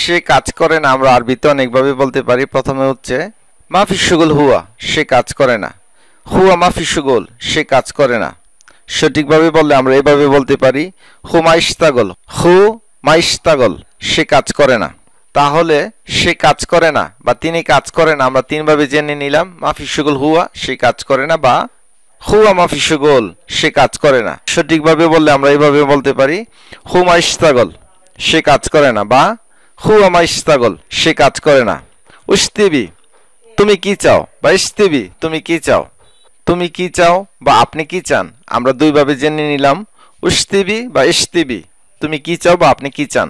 সে কাজ করে না আমরা আরবিতে অনেকভাবে বলতে পারি। প্রথমে হচ্ছে মাফি শুগল হুয়া, সে কাজ করে না। হুয়া মাফি শুগল, সে কাজ করে না। সঠিকভাবে বললে আমরা এভাবে বলতে পারি হু মাইস্তাগল, হু মাইস্তাগল, সে কাজ করে না। তাহলে সে কাজ করে না বা তিনি কাজ করে না আমরা তিনভাবে জেনে নিলাম। মাফি শুগল হুয়া, সে কাজ করে না, বা হুয়া মাফি শুগল, সে কাজ করে না। সঠিকভাবে বললে আমরা এইভাবে বলতে পারি হু মাইস্তাগল, সে কাজ করে না, বা হুয়া মাইস্তাগল, সে কাজ করে না। উস্তিবি, তুমি কি চাও, বা ইস্তিবি, তুমি কি চাও। তুমি কি চাও বা আপনি কি চান আমরা দুইভাবে জেনে নিলাম। উস্তিবি বা ইস্তিবি, তুমি কি চাও বা আপনি কি চান।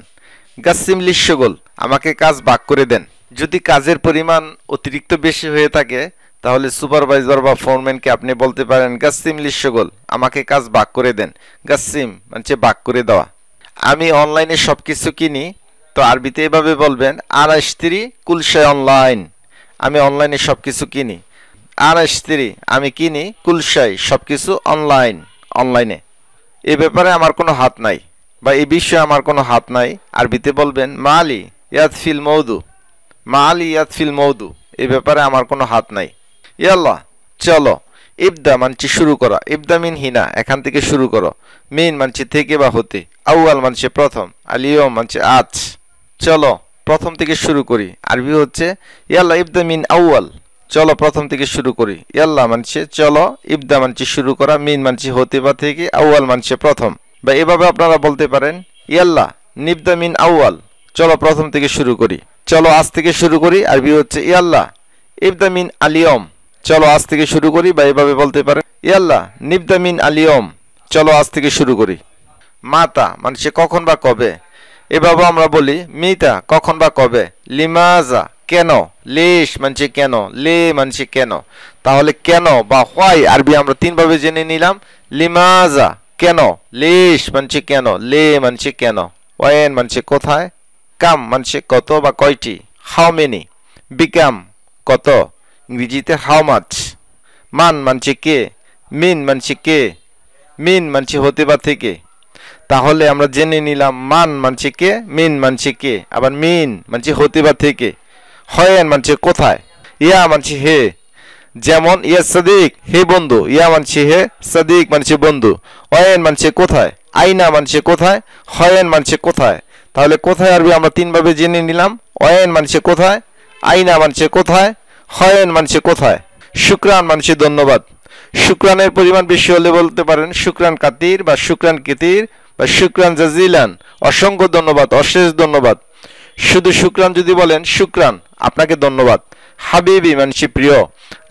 গাসিম লিশগল, আমাকে কাজ ভাগ করে দেন। যদি কাজের পরিমাণ অতিরিক্ত বেশি হয়ে থাকে তাহলে সুপারভাইজার বা ফোরম্যানকে আপনি বলতে পারেন গাসিম লিশগল, আমাকে কাজ ভাগ করে দেন। গাসিম মানে ভাগ করে দেওয়া। আমি অনলাইনে সব কিছু কিনি, তো আরবিতে এভাবে বলবেন আনা ইশতিরি কুল শাই অনলাইন, আমি অনলাইনে সব কিছু কিনি। আনা ইশতিরি, আমি কিনি, কুল শাই, সব কিছু অনলাইন, অনলাইনে। এ ব্যাপারে আমার কোনো হাত নাই বা এই বিষয়ে আমার কোনো হাত নাই। আরবিতে বলবেন মালি ইয়াদ ফিল মৌদু, মালি ইয়াদ ফিল মৌদু, এই ব্যাপারে আমার কোনো হাত নাই। ইয়াল্লা, চলো। ইবদা মানছি শুরু করা, ইবদা মিন হিনা, এখান থেকে শুরু করো। মিন মানছি থেকে বা হতে, আউয়াল মানছে প্রথম, আলিয়ম মানছে আজ। চলো প্রথম থেকে শুরু করি। আরবি হচ্ছে ইয়াল্লা ইবদা মিন আউয়াল, চলো প্রথম থেকে শুরু করি। ইয়াল্লা মানছে চলো, ইবদা মানছে শুরু করা, মিন মানছে হতে বা থেকে, আউয়াল মানছে প্রথম। বা এভাবে আপনারা বলতে পারেন ইয়াল্লা নিবদা মিন আউয়াল, চলো প্রথম থেকে শুরু করি, চলো আজ থেকে শুরু করি। আরবি হচ্ছে ইয়াল্লা ইবদা মিন আলিয়ম, চলো আজ থেকে শুরু করি। বা এভাবে বলতে পারেন ইয়াল্লা নিবদা মিন আলিয়ম, চলো আজ থেকে শুরু করি। মাতা মানে কখন বা কবে, এভাবে আমরা বলি মিতা, কখন বা কবে। লিমাজা, কেন। লেশ মানছে কেন, লে মানছে কেন। তাহলে কেন বা হোয়াই আরবি আমরা তিনভাবে জেনে নিলাম। লিমাজা, কেন। লেশ মানছে কেন, লে মানছে কেন। ওয়েন মানছে কোথায়। কাম মানছে কত বা কয়টি। How many. বিকাম কত, ইংরেজিতে হাউ মাচ। মান মানছে কে, মিন মানছে কে, মিন মানছে হতে বা থেকে। তাহলে আমরা জেনে নিলাম মান মানছে কে, মিন মানছে কে, আবার মিন মানছে হতে বা থেকে। হয়েন মানছে কোথায়। ইয়া মানছে হে, যেমন ইয়া সাদিক, হে বন্ধু। ইয়া মানছে হে, সাদিক মানছে বন্ধু। ওয়েন মানছে কোথায়, আইনা মানছে কোথায়, হয়েন মানছে কোথায়। তাহলে কোথায় আরবি আমরা তিনভাবে জেনে নিলাম। ওয়েন মানছে কোথায়, আইনা মানছে কোথায়, হয়েন মানছে কোথায়। শুকরান মানছে ধন্যবাদ। শুকরানের পরিমাণ বেশি হলে বলতে পারেন শুকরান কাতির বা শুকরান কিতির বা শুকরান জাজিলান, অসংখ্য ধন্যবাদ, অশেষ ধন্যবাদ। শুধু শুকরান যদি বলেন শুকরান, আপনাকে ধন্যবাদ। হাবিবি মানছি প্রিয়।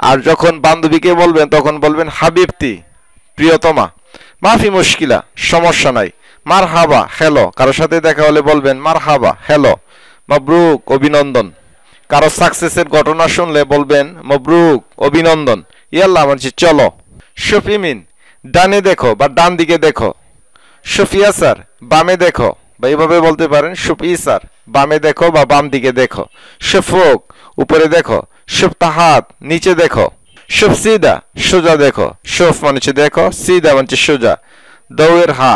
আর যখন বান্ধবীকে বলবেন তখন বলবেন হাবিবতি, প্রিয়তমা। মাফি মুশকিলা, সমস্যা নাই। মার হাবা, হ্যালো। কারোর সাথে দেখা হলে বলবেন মার হাবা, হ্যালো। মবরুক, অভিনন্দন। কারো সাকসেসের ঘটনা শুনলে বলবেন মবরুক, অভিনন্দন। ইয়াল্লা মানছি চলো। শফিমিন, ডানে দেখো বা ডান দিকে দেখো। শফিয়া স্যার, বামে দেখো, বা এইভাবে বলতে পারেন শফি স্যার, বামে দেখো বা বাম দিকে দেখো। শফক, উপরে দেখো। শফতাহাত, নিচে দেখো। শফ সিদা, সোজা দেখো। শফ মানছে দেখো, সিদা মানছে সোজা। দৌয়ের হা,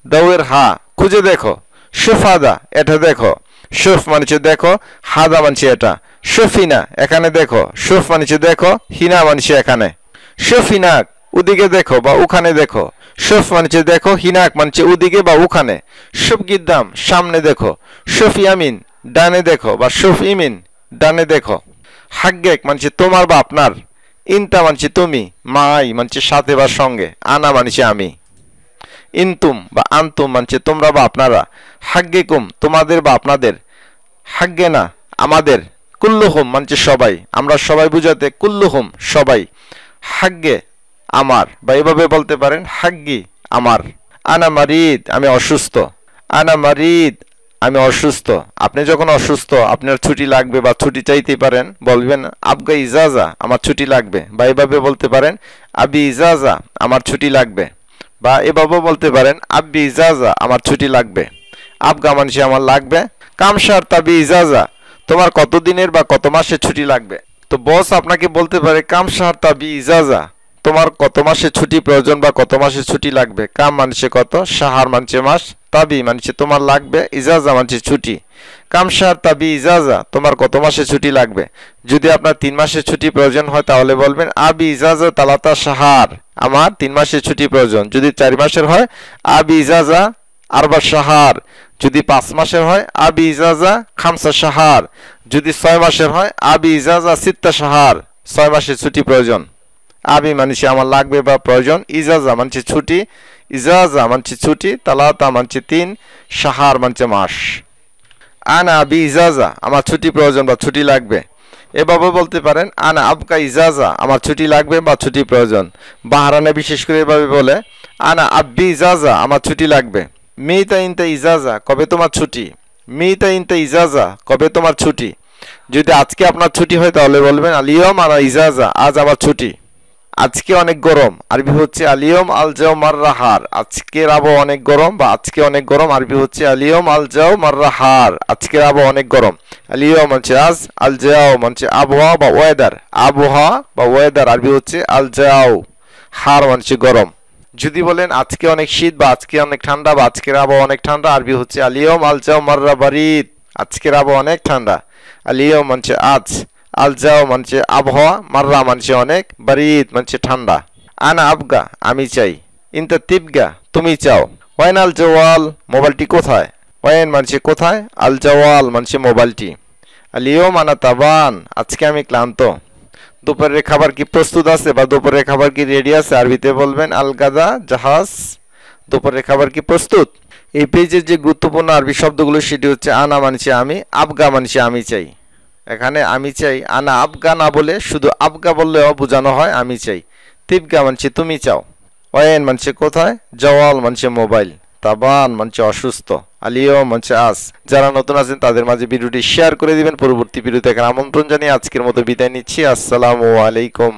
দৌয়ের হা, খুঁজে দেখো। শফাদা, এটা দেখো। শফ মানছে দেখো, হাদা মানছে এটা। শফিনা, এখানে দেখো। শফ মানছে দেখো, হিনা মানছে এখানে। শফিনাক, ওদিকে দেখো বা ওখানে দেখো। শফ মানছে দেখো, হিনাক মানছে ওদিকে বা ওখানে। শফ গিদ্দাম, সামনে দেখো। শফ ইয়ামিন, ডানে দেখো বা শফ ইমিন, ডানে দেখো। হাগ্গেক মানছে তোমার বা আপনার। ইনতা মানছে তুমি। মাই মানছে সাথে বা সঙ্গে। আনা মানছে আমি। ইনতুম বা আন্তুম মানছে তোমরা বা আপনারা। হাগ্গেকুম, তোমাদের বা আপনাদের। হাগ্গেনা, আমাদের। কুল্লুহুম মানছে সবাই, আমরা সবাই বুঝাতে কুল্লুহুম, সবাই। হাগ্গে, আমার, বা এভাবে বলতে পারেন হাগ্গি, আমার। আনা মারিদ, আমি অসুস্থ। আনা মারিদ, আমি অসুস্থ। আপনি যখন অসুস্থ, আপনার ছুটি লাগবে বা ছুটি চাইতে পারেন, বলবেন আবগা ইজাজা, আমার ছুটি লাগবে। বা এভাবে বলতে পারেন আবি ইজাজা, আমার ছুটি লাগবে। বা এভাবে বলতে পারেন আব্বি ইজাজা, আমার ছুটি লাগবে। আবগা মানসি আমার লাগবে। কামসার তাবি ইজাজা, তোমার কত দিনের বা কত মাসের ছুটি লাগবে। তো বস আপনাকে বলতে পারে কামসার তাবি ইজাজা, তোমার কত মাসের ছুটি প্রয়োজন বা কত মাসের ছুটি লাগবে। কাম মানছে কত, সাহার মানছে মাস, তাবি মানছে তোমার লাগবে, ইজাজা মানছে ছুটি। কাম শাহর তাবি ইজাজা, তোমার কত মাসে ছুটি লাগবে। যদি আপনার 3 মাসের ছুটি প্রয়োজন হয় তাহলে বলবেন আবি ইজাজা তালাতা শাহার, আমার 3 মাসের ছুটি প্রয়োজন। যদি 4 মাসের হয় আবি ইজাজা আরবা শাহার। যদি 5 মাসের হয় আবি ইজাজা খামসা শাহার। যদি 6 মাসের হয় আবি ইজাজা সিত্তা শাহার, 6 মাসের ছুটি প্রয়োজন। আবি মানছে আমার লাগবে বা প্রয়োজন, ইজাজা মানছে ছুটি, ইজাজা মানছে ছুটি, তালাতা মানছে 3, শাহার মানছে মাস। আনা আবি ইজাজা, আমার ছুটি প্রয়োজন বা ছুটি লাগবে। এভাবে বলতে পারেন আনা আবকা ইজাজা, আমার ছুটি লাগবে বা ছুটি প্রয়োজন। বাহারানে বিশেষ করে এভাবে বলে আনা আব্বি ইজাজা, আমার ছুটি লাগবে। মিতা ইনতা ইজাজা, কবে তোমার ছুটি। মিতা ইনতা ইজাজা, কবে তোমার ছুটি। যদি আজকে আপনার ছুটি হয় তাহলে বলবেন আলিয়ম আনা ইজাজা, আজ আমার ছুটি। আজকে অনেক গরম, আরবি হচ্ছে আলিয়ম আল জাও মাররাহার, আজকের আবহাওয়া অনেক গরম বা আজকে অনেক গরম, আরবি হচ্ছে আলিয়ম আল জাও মাররাহার, আজকের আবহাওয়া অনেক গরম। আলিয়ম মানছে আজ, আল জাও মানছে আবহাওয়া বা ওয়েদার, আবহাওয়া বা ওয়েদার, আরবি হচ্ছে আল জাও, হার মানছে গরম। যদি বলেন আজকে অনেক শীত বা আজকে অনেক ঠান্ডা বা আজকের আবহাওয়া অনেক ঠান্ডা, আরবি হচ্ছে আলিয়ম আল জাও মাররা বারিদ, আজকের আবহাওয়া অনেক ঠান্ডা। আলিয়ম মানছে আজ, আল জাও মানছে আবহাওয়া, মাররা মানছে অনেক, বারিদ মানছে ঠান্ডা। আনা আবগা, আমি চাই। ইনতা তিবগা, তুমি চাও। ওয়াইন আল জাওয়াল, মোবাইলটি কোথায়। ওয়াইন মানছে কোথায়, আল জাওয়াল মানছে মোবাইলটি। আলিয়ম আনা তাবান, আজকে আমি ক্লান্ত। দুপুরের খাবার কি প্রস্তুত আছে বা দুপুরের খাবার কি রেডি আছে, আরবিতে বলবেন আল গাদা জাহাজ, দুপুরের খাবার কি প্রস্তুত। এই পেজের যে গুরুত্বপূর্ণ আরবি শব্দগুলো সেটি হচ্ছে আনা মানছে আমি, আবগা মানছে আমি চাই। এখানে আমি চাই, আনা আবগা না বলে শুধু আবগা বললেও বোঝানো হয় আমি চাই। তিবগা মানছে তুমি চাও। ওয়েন মানছে কোথায়, জওয়াল মানছে মোবাইল, তাবান মানছে অসুস্থ, আলিও মানছে আজ। যারা নতুন আছেন তাদের মাঝে ভিডিওটি শেয়ার করে দিবেন। পরবর্তী ভিডিও দেখার আমন্ত্রণ জানিয়ে আজকের মতো বিদায় নিচ্ছি। আসসালামু আলাইকুম।